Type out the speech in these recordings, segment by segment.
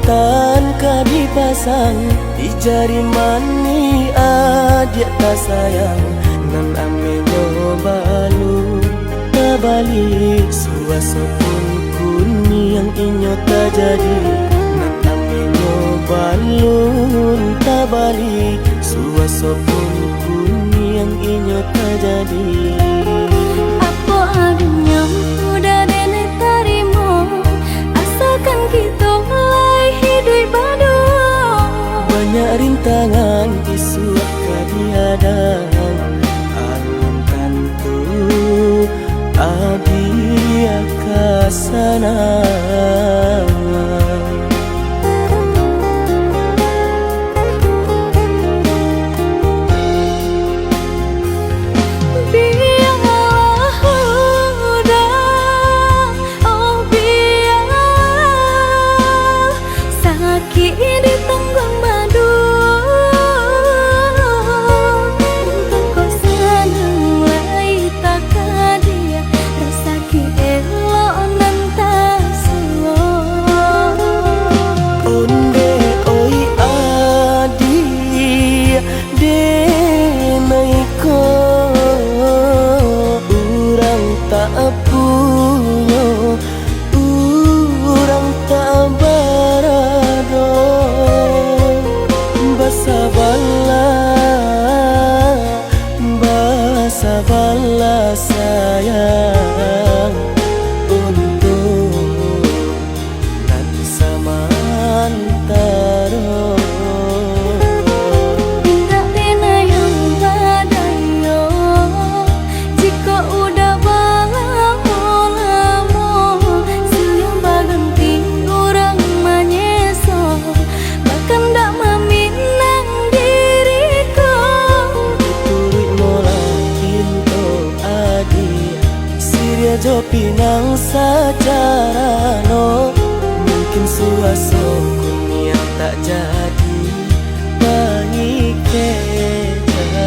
tan ka dipasang di jari mani adik tak sayang nan ame nyobalu tabalik suaso pun kuni yang inyo tak jadi nan ame nyobalun tabalik suaso pun kuni yang inyo tak jadi. Apa adanya udah nenek tarimo asalkan kita mulai hidup baru. Banyak rintangan isu kadiadang alam tentu adia kasana. Sabarlah sayang untuk nan samantara. Tidak rena yang badayo jika udah balamo siang baganti orang manyeso bahkan tak meminang diriku. Turut Siria jo pinang secara no mungkin suaso kunia tak jadi pangike jadi.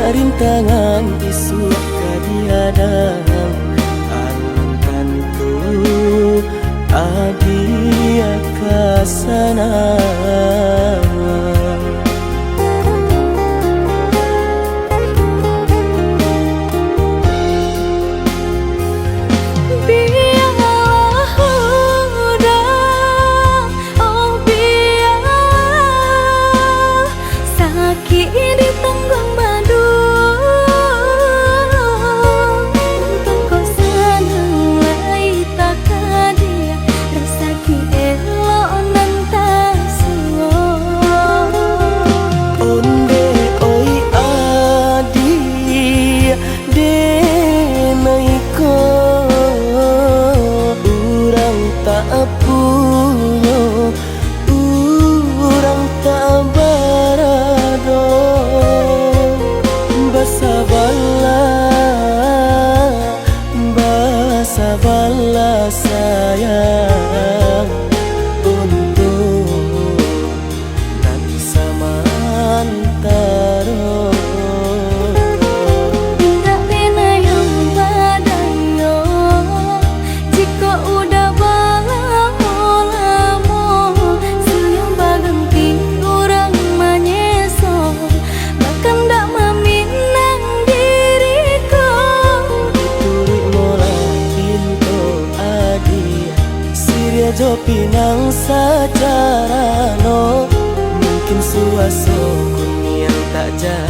Rintangan isu kadiadang alam tentu adia kasana. Sabarlah sayang untuk nan samantara. Tidak rena yang badayo jika udah balamo siang baganti orang manyeso bahkan tak meminang diriku. Siria jo pinang secara no mungkin suaso kuning tak jadi.